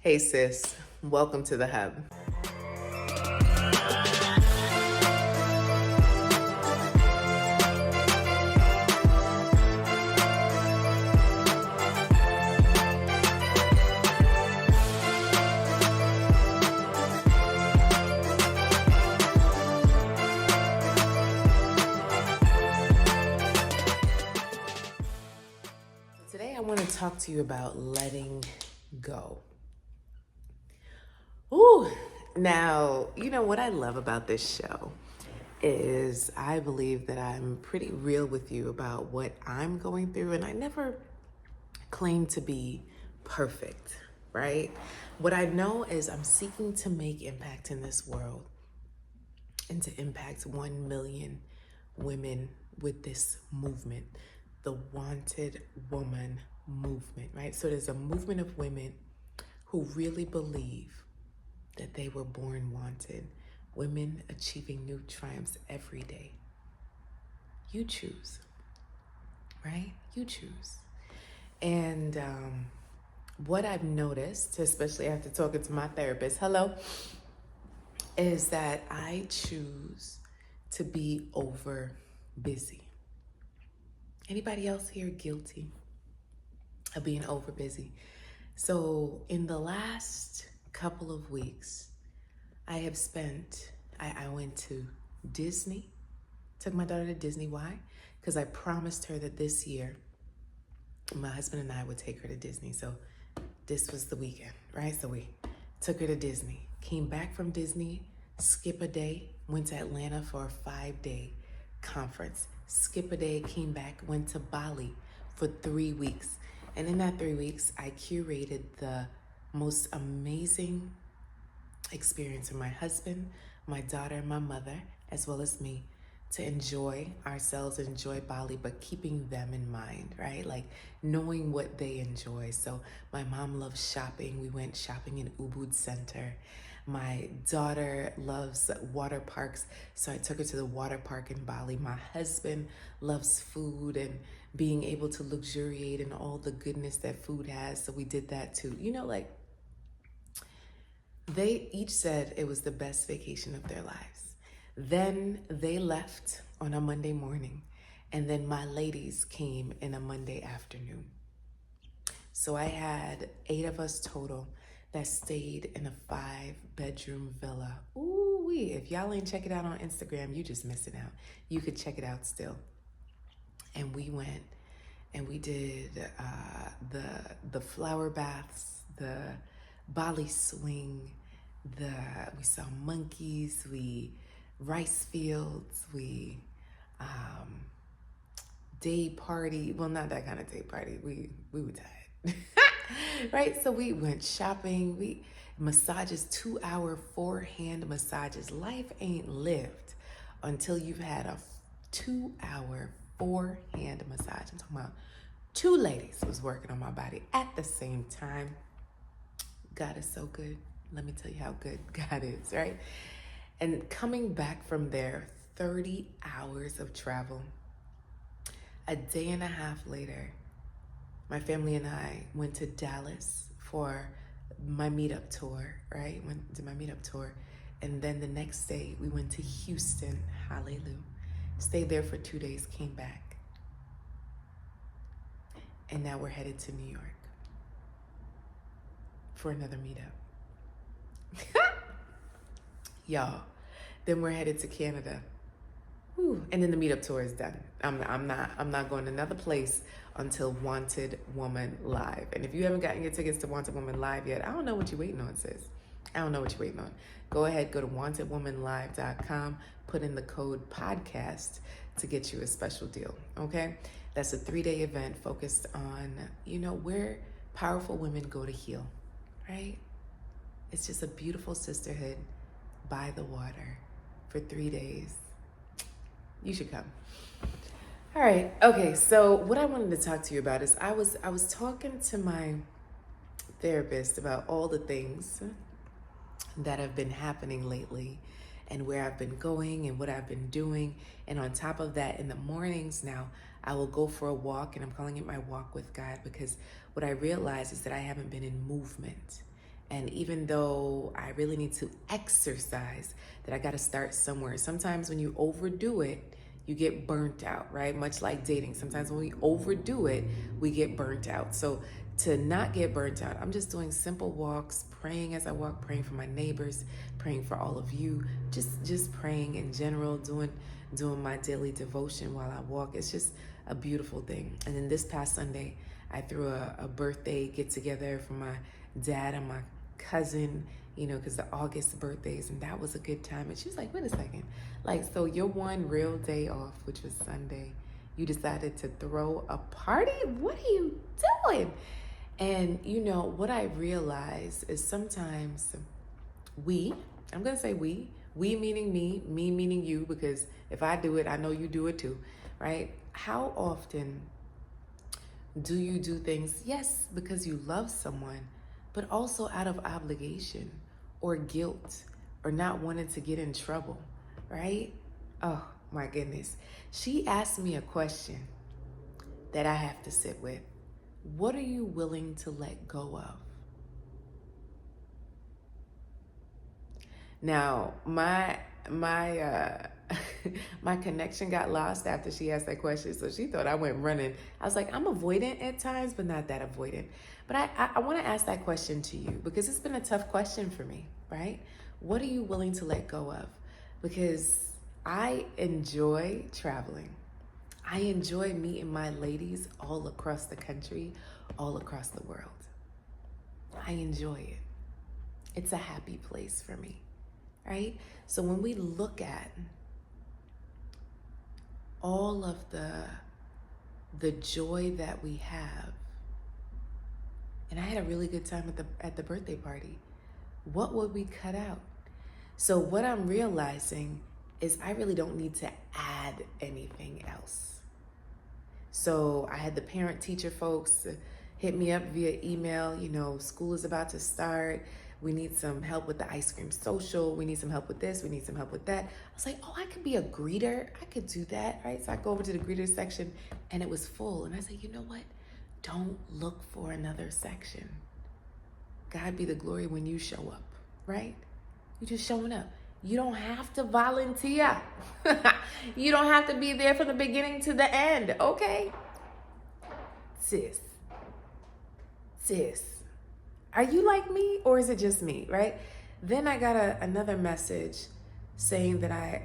Hey sis, welcome to the hub. Today I want to talk to you about letting go. Ooh, now, you know what I love about this show is I believe that I'm pretty real with you about what I'm going through, and I never claim to be perfect, right? What I know is I'm seeking to make impact in this world and to impact 1 million women with this movement, the Wanted Woman movement, right? So there's a movement of women who really believe that they were born wanted, women achieving new triumphs every day. You choose, right? You choose. And what I've noticed, especially after talking to my therapist, is that I choose to be over busy. Anybody else here guilty of being over busy? So in the last couple of weeks, I went to Disney, took my daughter to Disney. Why? Because I promised her that this year, my husband and I would take her to Disney. So this was the weekend, right? So we took her to Disney, came back from Disney, skip a day, went to Atlanta for a 5-day conference. Skip a day, came back, went to Bali for 3 weeks. And in that 3 weeks, I curated the most amazing experience for my husband, my daughter, my mother, as well as me, to enjoy ourselves, enjoy Bali, but keeping them in mind, right? Like knowing what they enjoy. So my mom loves shopping. We went shopping in Ubud Center. My daughter loves water parks, so I took her to the water park in Bali. My husband loves food and being able to luxuriate in all the goodness that food has, so we did that too. They each said it was the best vacation of their lives. Then they left on a Monday morning, and then my ladies came in a Monday afternoon. So I had 8 of us total that stayed in a 5-bedroom villa. Ooh-wee. If y'all ain't check it out on Instagram, you just missing out. You could check it out still. And we went and we did the flower baths, the Bali swing, we saw monkeys, rice fields, day party. Well, not that kind of day party. We were tired. Right? So we went shopping. Massages, 2-hour forehand massages. Life ain't lived until you've had a 2-hour forehand massage. I'm talking about 2 ladies was working on my body at the same time. God is so good. Let me tell you how good God is, right? And coming back from there, 30 hours of travel. A day and a half later, my family and I went to Dallas for my meetup tour, right? Went to my meetup tour. And then the next day, we went to Houston, hallelujah. Stayed there for 2 days, came back. And now we're headed to New York for another meetup. Y'all, then we're headed to Canada. Whew. And then the meetup tour is done. I'm not going to another place until Wanted Woman Live. And if you haven't gotten your tickets to Wanted Woman Live yet, I don't know what you're waiting on, sis. I don't know what you're waiting on. Go ahead, go to wantedwomanlive.com, put in the code podcast to get you a special deal, okay? That's a 3-day event focused on, where powerful women go to heal, right? It's just a beautiful sisterhood by the water for 3 days. You should come. All right. Okay. So what I wanted to talk to you about is I was talking to my therapist about all the things that have been happening lately and where I've been going and what I've been doing. And on top of that, in the mornings now, I will go for a walk, and I'm calling it my walk with God, because what I realize is that I haven't been in movement. And even though I really need to exercise, that I got to start somewhere. Sometimes when you overdo it, you get burnt out, right? Much like dating. Sometimes when we overdo it, we get burnt out. So to not get burnt out, I'm just doing simple walks, praying as I walk, praying for my neighbors, praying for all of you, just praying in general, doing my daily devotion while I walk. It's just a beautiful thing. And then this past Sunday, I threw a birthday get together for my dad and my cousin, because the August birthdays, and that was a good time. And she was like, wait a second, like, so your one real day off, which was Sunday, you decided to throw a party? What are you doing? And what I realize is sometimes I'm gonna say we meaning me meaning you, because if I do it, I know you do it too, right? How often do you do things, yes, because you love someone, but also out of obligation or guilt or not wanting to get in trouble, right? Oh my goodness. She asked me a question that I have to sit with. What are you willing to let go of? Now, my my connection got lost after she asked that question, so she thought I went running. I was like, I'm avoidant at times, but not that avoidant. But I want to ask that question to you because it's been a tough question for me, right? What are you willing to let go of? Because I enjoy traveling. I enjoy meeting my ladies all across the country, all across the world. I enjoy it. It's a happy place for me, right? So when we look at all of the joy that we have, and I had a really good time at the birthday party, what would we cut out? So what I'm realizing is I really don't need to add anything else. So I had the parent teacher folks hit me up via email, school is about to start. We need some help with the ice cream social. We need some help with this. We need some help with that. I was like, oh, I could be a greeter. I could do that, right? So I go over to the greeter section and it was full. And I said, you know what? Don't look for another section. God be the glory when you show up, right? You're just showing up. You don't have to volunteer. You don't have to be there from the beginning to the end, okay? Sis, are you like me or is it just me, right? Then I got another message saying that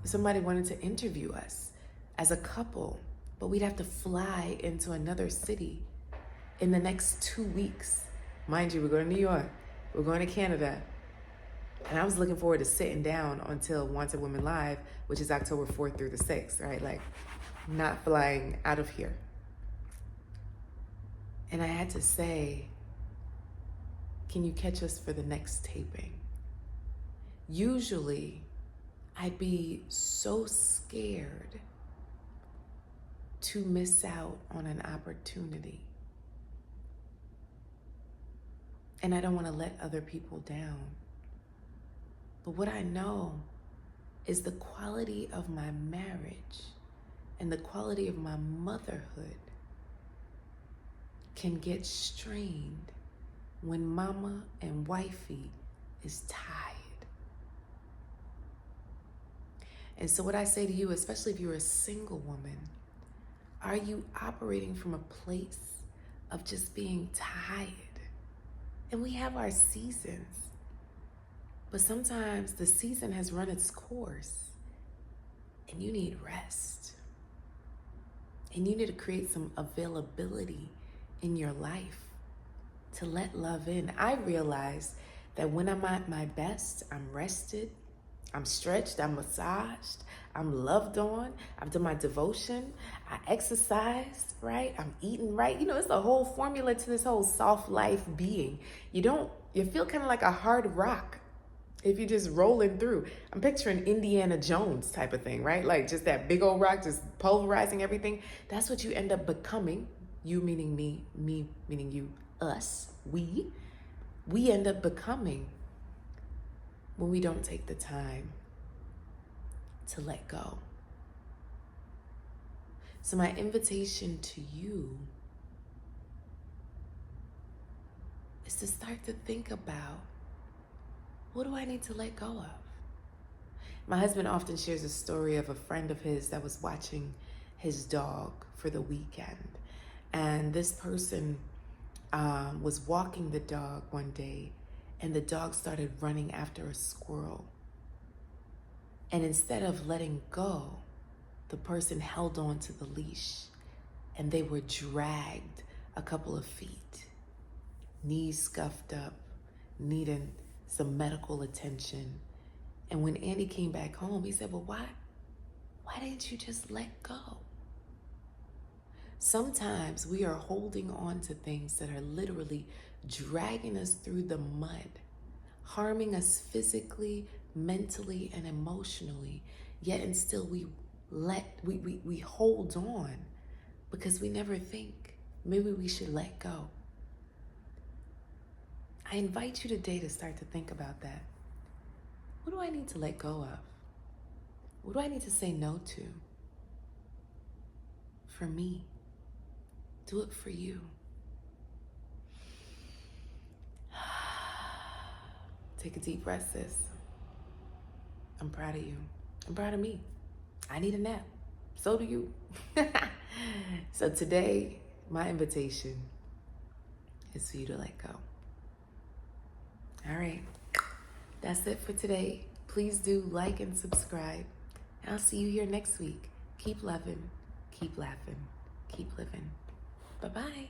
somebody wanted to interview us as a couple, but we'd have to fly into another city in the next 2 weeks. Mind you, we're going to New York, we're going to Canada, and I was looking forward to sitting down until Wanted Women Live, which is October 4th through the 6th, right? Like, not flying out of here. And I had to say, can you catch us for the next taping? Usually, I'd be so scared to miss out on an opportunity. And I don't want to let other people down. But what I know is the quality of my marriage and the quality of my motherhood can get strained when mama and wifey is tired. And so what I say to you, especially if you're a single woman, are you operating from a place of just being tired? And we have our seasons, but sometimes the season has run its course and you need rest. And you need to create some availability in your life to let love in. I realize that when I'm at my best, I'm rested, I'm stretched, I'm massaged, I'm loved on, I've done my devotion, I exercised, right? I'm eating right. It's a whole formula to this whole soft life being. You feel kind of like a hard rock if you're just rolling through. I'm picturing Indiana Jones type of thing, right? Like just that big old rock, just pulverizing everything. That's what you end up becoming. You meaning me meaning you, us, we end up becoming when we don't take the time to let go. So my invitation to you is to start to think about, what do I need to let go of? My husband often shares a story of a friend of his that was watching his dog for the weekend. And this person was walking the dog one day, and the dog started running after a squirrel. And instead of letting go, the person held on to the leash, and they were dragged a couple of feet, knees scuffed up, needing some medical attention. And when Andy came back home, he said, well, why didn't you just let go? Sometimes we are holding on to things that are literally dragging us through the mud, harming us physically, mentally, and emotionally, yet and still we hold on because we never think maybe we should let go. I invite you today to start to think about that. What do I need to let go of? What do I need to say no to? For me. Do it for you. Take a deep breath, sis. I'm proud of you. I'm proud of me. I need a nap. So do you. So today, my invitation is for you to let go. All right. That's it for today. Please do like and subscribe. And I'll see you here next week. Keep loving, keep laughing, keep living. Bye-bye.